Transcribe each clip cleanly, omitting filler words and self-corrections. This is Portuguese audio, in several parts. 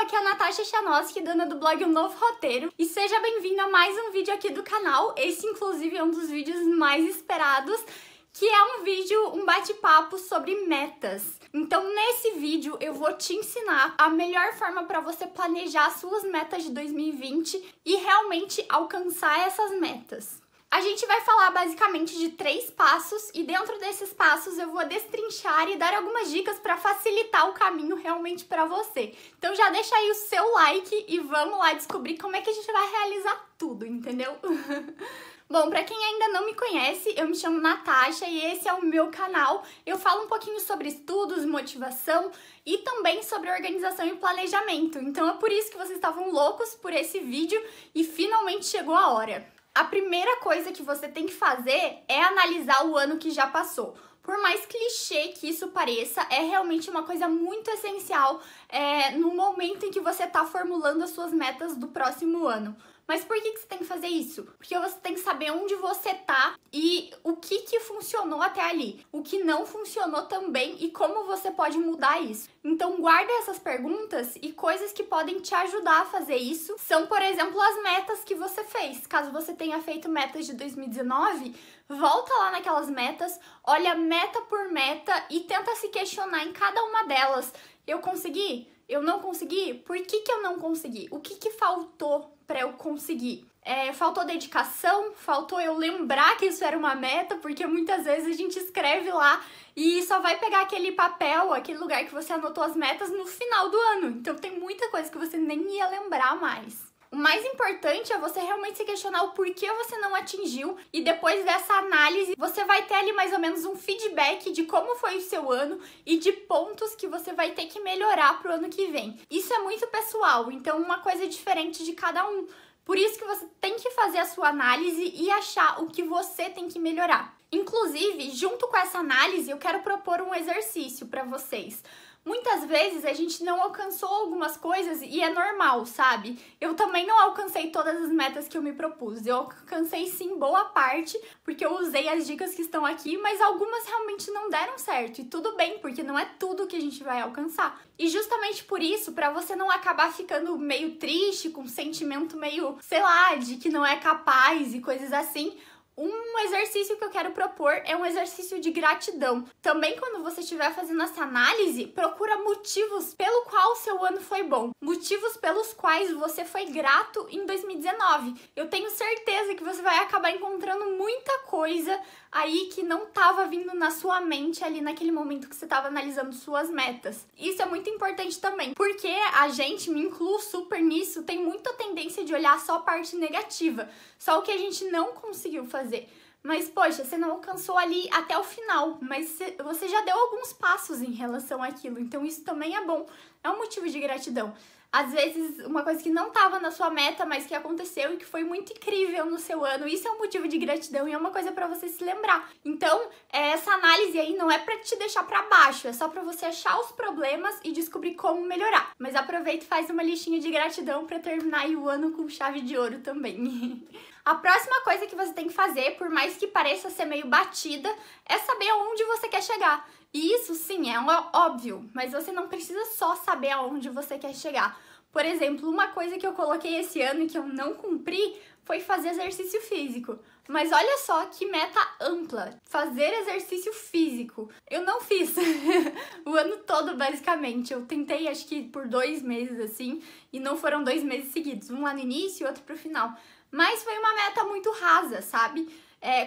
aqui é a Natasha Chanoski, dona do blog Um Novo Roteiro, e seja bem-vinda a mais um vídeo aqui do canal. Esse, inclusive, é um dos vídeos mais esperados, que é um vídeo, um bate-papo sobre metas. Então, nesse vídeo, eu vou te ensinar a melhor forma para você planejar suas metas de 2020 e realmente alcançar essas metas. A gente vai falar basicamente de 3 passos e dentro desses passos eu vou destrinchar e dar algumas dicas para facilitar o caminho realmente para você. Então já deixa aí o seu like e vamos lá descobrir como é que a gente vai realizar tudo, entendeu? Bom, para quem ainda não me conhece, eu me chamo Natasha e esse é o meu canal. Eu falo um pouquinho sobre estudos, motivação e também sobre organização e planejamento. Então é por isso que vocês estavam loucos por esse vídeo e finalmente chegou a hora. A primeira coisa que você tem que fazer é analisar o ano que já passou. Por mais clichê que isso pareça, é realmente uma coisa muito essencial no momento em que você está formulando as suas metas do próximo ano. Mas por que você tem que fazer isso? Porque você tem que saber onde você tá e o que funcionou até ali, o que não funcionou também e como você pode mudar isso. Então guarda essas perguntas e coisas que podem te ajudar a fazer isso são, por exemplo, as metas que você fez. Caso você tenha feito metas de 2019, volta lá naquelas metas, olha meta por meta e tenta se questionar em cada uma delas. Eu consegui? Eu não consegui? Por que eu não consegui? O que faltou para eu conseguir? Faltou dedicação? Faltou eu lembrar que isso era uma meta? Porque muitas vezes a gente escreve lá e só vai pegar aquele papel, aquele lugar que você anotou as metas no final do ano. Então tem muita coisa que você nem ia lembrar mais. O mais importante é você realmente se questionar o porquê você não atingiu e depois dessa análise você vai ter ali mais ou menos um feedback de como foi o seu ano e de pontos que você vai ter que melhorar pro ano que vem. Isso é muito pessoal, então uma coisa diferente de cada um. Por isso que você tem que fazer a sua análise e achar o que você tem que melhorar. Inclusive, junto com essa análise, eu quero propor um exercício para vocês. Muitas vezes a gente não alcançou algumas coisas e é normal, sabe? Eu também não alcancei todas as metas que eu me propus. Eu alcancei sim boa parte, porque eu usei as dicas que estão aqui, mas algumas realmente não deram certo. E tudo bem, porque não é tudo que a gente vai alcançar. E justamente por isso, para você não acabar ficando meio triste, com um sentimento meio, sei lá, de que não é capaz e coisas assim, um exercício que eu quero propor é um exercício de gratidão. Também quando você estiver fazendo essa análise, procura motivos pelo qual o seu ano foi bom. Motivos pelos quais você foi grato em 2019. Eu tenho certeza que você vai acabar encontrando muita coisa aí que não estava vindo na sua mente ali naquele momento que você estava analisando suas metas. Isso é muito importante também, porque a gente, me incluo super nisso, tem muita tendência de olhar só a parte negativa, só o que a gente não conseguiu fazer. Mas, poxa, você não alcançou ali até o final, mas você já deu alguns passos em relação àquilo, então isso também é bom, é um motivo de gratidão. Às vezes, uma coisa que não estava na sua meta, mas que aconteceu e que foi muito incrível no seu ano, isso é um motivo de gratidão e é uma coisa para você se lembrar. Então, essa análise aí não é para te deixar para baixo, é só para você achar os problemas e descobrir como melhorar. Mas aproveita e faz uma listinha de gratidão para terminar aí o ano com chave de ouro também. A próxima coisa que você tem que fazer, por mais que pareça ser meio batida, é saber aonde você quer chegar. E isso sim, é óbvio, mas você não precisa só saber aonde você quer chegar. Por exemplo, uma coisa que eu coloquei esse ano e que eu não cumpri foi fazer exercício físico. Mas olha só que meta ampla, fazer exercício físico. Eu não fiz o ano todo, basicamente. Eu tentei, acho que por 2 meses, assim, e não foram 2 meses seguidos. Um lá no início e outro pro final. Mas foi uma meta muito rasa, sabe?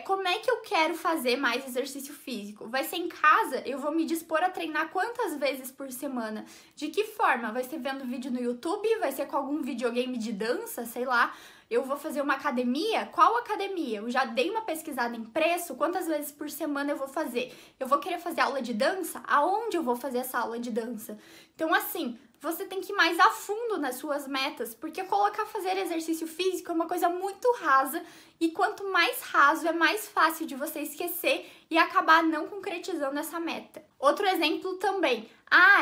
Como é que eu quero fazer mais exercício físico? Vai ser em casa? Eu vou me dispor a treinar quantas vezes por semana? De que forma? Vai ser vendo vídeo no YouTube? Vai ser com algum videogame de dança? Sei lá. Eu vou fazer uma academia? Qual academia? Eu já dei uma pesquisada em preço, quantas vezes por semana eu vou fazer? Eu vou querer fazer aula de dança? Aonde eu vou fazer essa aula de dança? Então, assim, você tem que ir mais a fundo nas suas metas, porque colocar fazer exercício físico é uma coisa muito rasa e quanto mais raso é mais fácil de você esquecer e acabar não concretizando essa meta. Outro exemplo também,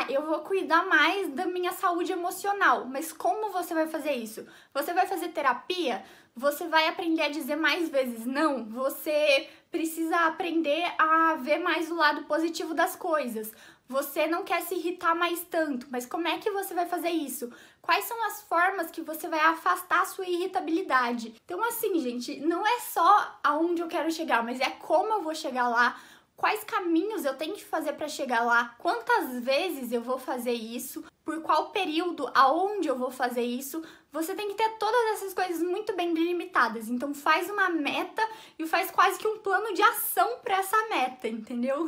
eu vou cuidar mais da minha saúde emocional, mas como você vai fazer isso? Você vai fazer terapia? Você vai aprender a dizer mais vezes não? Você precisa aprender a ver mais o lado positivo das coisas. Você não quer se irritar mais tanto, mas como é que você vai fazer isso? Quais são as formas que você vai afastar a sua irritabilidade? Então, assim, gente, não é só aonde eu quero chegar, mas é como eu vou chegar lá, quais caminhos eu tenho que fazer para chegar lá, quantas vezes eu vou fazer isso, por qual período, aonde eu vou fazer isso. Você tem que ter todas essas coisas muito bem delimitadas. Então faz uma meta e faz quase que um plano de ação para essa meta, entendeu?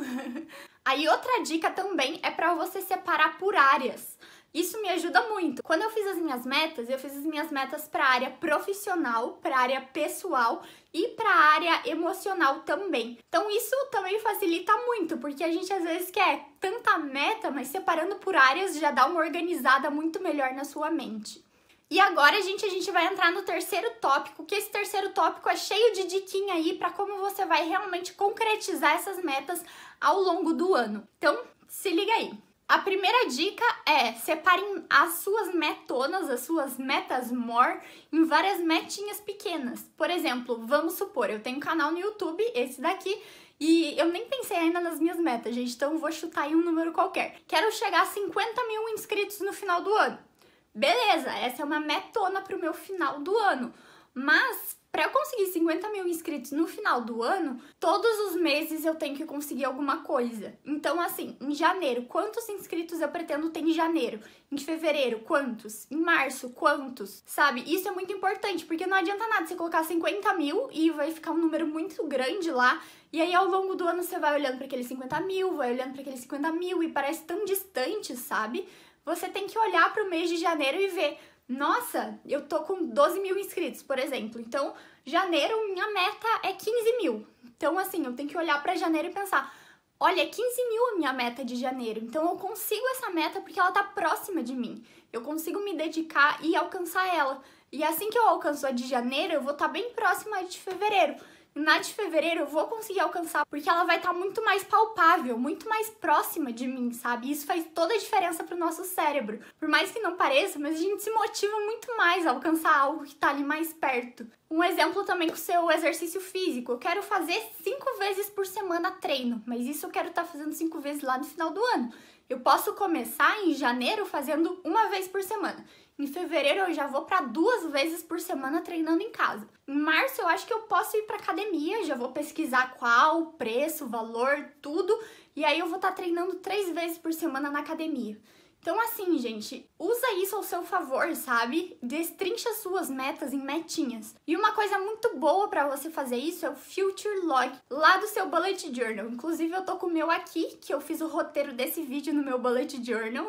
Aí outra dica também é para você separar por áreas. Isso me ajuda muito. Quando eu fiz as minhas metas para a área profissional, para a área pessoal e para a área emocional também. Então isso também facilita muito, porque a gente às vezes quer tanta meta, mas separando por áreas já dá uma organizada muito melhor na sua mente. E agora, gente, a gente vai entrar no terceiro tópico, que esse terceiro tópico é cheio de diquinha aí para como você vai realmente concretizar essas metas ao longo do ano. Então, se liga aí. A primeira dica é separem as suas metonas, as suas metas more, em várias metinhas pequenas. Por exemplo, vamos supor, eu tenho um canal no YouTube, esse daqui, e eu nem pensei ainda nas minhas metas, gente, então eu vou chutar aí um número qualquer. Quero chegar a 50 mil inscritos no final do ano. Beleza, essa é uma metona pro meu final do ano, mas para eu conseguir 50 mil inscritos no final do ano, todos os meses eu tenho que conseguir alguma coisa. Então, assim, em janeiro, quantos inscritos eu pretendo ter em janeiro? Em fevereiro, quantos? Em março, quantos? Sabe? Isso é muito importante, porque não adianta nada você colocar 50 mil e vai ficar um número muito grande lá, e aí ao longo do ano você vai olhando para aqueles 50 mil, vai olhando para aqueles 50 mil e parece tão distante, sabe? Você tem que olhar para o mês de janeiro e ver, nossa, eu tô com 12 mil inscritos, por exemplo. Então, janeiro, minha meta é 15 mil. Então, assim, eu tenho que olhar para janeiro e pensar, olha, 15 mil a minha meta de janeiro. Então, eu consigo essa meta porque ela tá próxima de mim. Eu consigo me dedicar e alcançar ela. E assim que eu alcanço a de janeiro, eu vou estar bem próxima de fevereiro. Na de fevereiro eu vou conseguir alcançar porque ela vai estar muito mais palpável, muito mais próxima de mim, sabe? Isso faz toda a diferença pro nosso cérebro. Por mais que não pareça, mas a gente se motiva muito mais a alcançar algo que tá ali mais perto. Um exemplo também com o seu exercício físico. Eu quero fazer 5 vezes por semana treino, mas isso eu quero estar fazendo 5 vezes lá no final do ano. Eu posso começar em janeiro fazendo 1 vez por semana. Em fevereiro eu já vou para 2 vezes por semana treinando em casa. Em março eu acho que eu posso ir para academia, já vou pesquisar qual, preço, valor, tudo. E aí eu vou estar treinando 3 vezes por semana na academia. Então assim, gente, usa isso ao seu favor, sabe? Destrincha suas metas em metinhas. E uma coisa muito boa pra você fazer isso é o Future Log, lá do seu Bullet Journal. Inclusive eu tô com o meu aqui, que eu fiz o roteiro desse vídeo no meu Bullet Journal.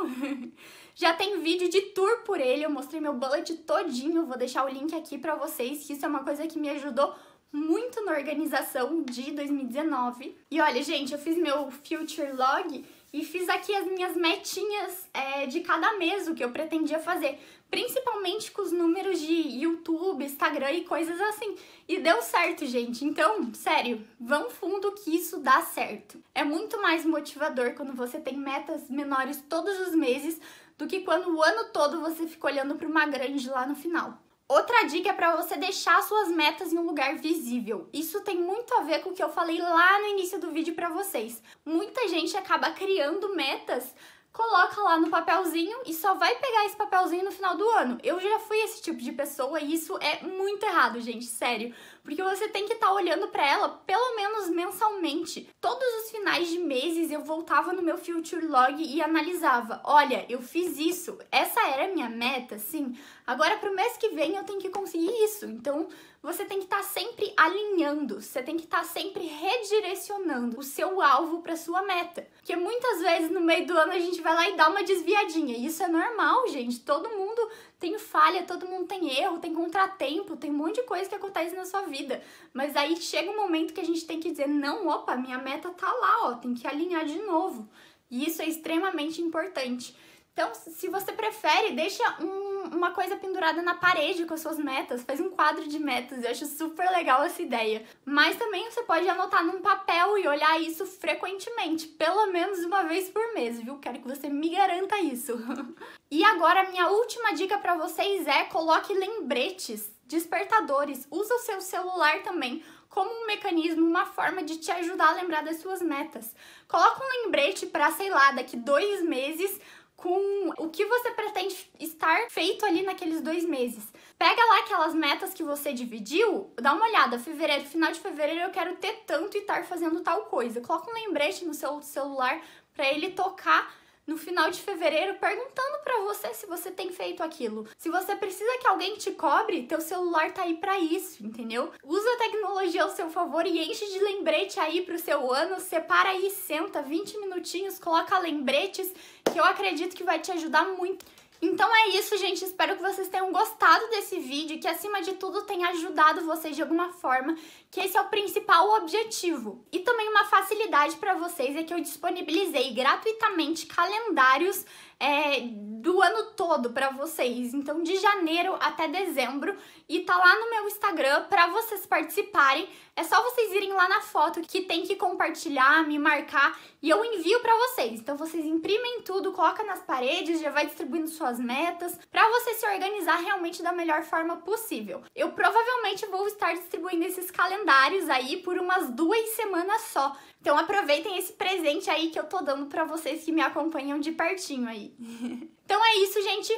Já tem vídeo de tour por ele, eu mostrei meu bullet todinho, vou deixar o link aqui pra vocês, que isso é uma coisa que me ajudou muito na organização de 2019. E olha, gente, eu fiz meu Future Log e fiz aqui as minhas metinhas de cada mês, o que eu pretendia fazer. Principalmente com os números de YouTube, Instagram e coisas assim. E deu certo, gente. Então, sério, vão fundo que isso dá certo. É muito mais motivador quando você tem metas menores todos os meses do que quando o ano todo você fica olhando para uma grande lá no final. Outra dica é para você deixar suas metas em um lugar visível. Isso tem muito a ver com o que eu falei lá no início do vídeo para vocês. Muita gente acaba criando metas, coloca lá no papelzinho e só vai pegar esse papelzinho no final do ano. Eu já fui esse tipo de pessoa e isso é muito errado, gente, sério. Porque você tem que estar olhando para ela pelo menos mensalmente. Todos os finais de meses eu voltava no meu Future Log e analisava. Olha, eu fiz isso, essa era a minha meta, sim. Agora pro mês que vem eu tenho que conseguir isso. Então você tem que estar sempre alinhando, você tem que estar sempre redirecionando o seu alvo para sua meta. Porque muitas vezes no meio do ano a gente vai lá e dá uma desviadinha. E isso é normal, gente. Todo mundo tem falha, todo mundo tem erro, tem contratempo, tem um monte de coisa que acontece na sua vida. Mas aí chega um momento que a gente tem que dizer, não, opa, minha meta tá lá, ó, tem que alinhar de novo. E isso é extremamente importante. Então, se você prefere, deixa uma coisa pendurada na parede com as suas metas, faz um quadro de metas, eu acho super legal essa ideia. Mas também você pode anotar num papel e olhar isso frequentemente, pelo menos 1 vez por mês, viu? Quero que você me garanta isso. E agora, a minha última dica pra vocês é coloque lembretes, despertadores, usa o seu celular também como um mecanismo, uma forma de te ajudar a lembrar das suas metas. Coloca um lembrete para, sei lá, daqui 2 meses, com o que você pretende estar feito ali naqueles 2 meses. Pega lá aquelas metas que você dividiu, dá uma olhada, final de fevereiro eu quero ter tanto e estar fazendo tal coisa. Coloca um lembrete no seu celular para ele tocar no final de fevereiro, perguntando pra você se você tem feito aquilo. Se você precisa que alguém te cobre, teu celular tá aí pra isso, entendeu? Usa a tecnologia ao seu favor e enche de lembrete aí pro seu ano. Separa aí, senta 20 minutinhos, coloca lembretes, que eu acredito que vai te ajudar muito. Então é isso, gente. Espero que vocês tenham gostado desse vídeo, que acima de tudo tenha ajudado vocês de alguma forma, que esse é o principal objetivo. E também uma facilidade para vocês é que eu disponibilizei gratuitamente calendários do ano todo para vocês, então de janeiro até dezembro, e tá lá no meu Instagram para vocês participarem. É só vocês irem lá na foto que tem que compartilhar, me marcar e eu envio para vocês. Então vocês imprimem tudo, coloca nas paredes, já vai distribuindo suas metas para você se organizar realmente da melhor forma possível. Eu provavelmente vou estar distribuindo esses calendários aí por umas 2 semanas só. Então aproveitem esse presente aí que eu tô dando pra vocês que me acompanham de pertinho aí. Então é isso, gente.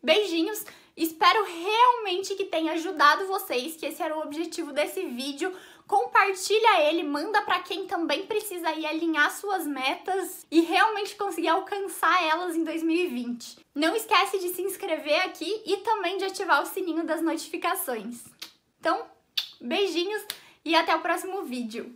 Beijinhos. Espero realmente que tenha ajudado vocês, que esse era o objetivo desse vídeo. Compartilha ele, manda pra quem também precisa ir alinhar suas metas e realmente conseguir alcançar elas em 2020. Não esquece de se inscrever aqui e também de ativar o sininho das notificações. Então, beijinhos e até o próximo vídeo.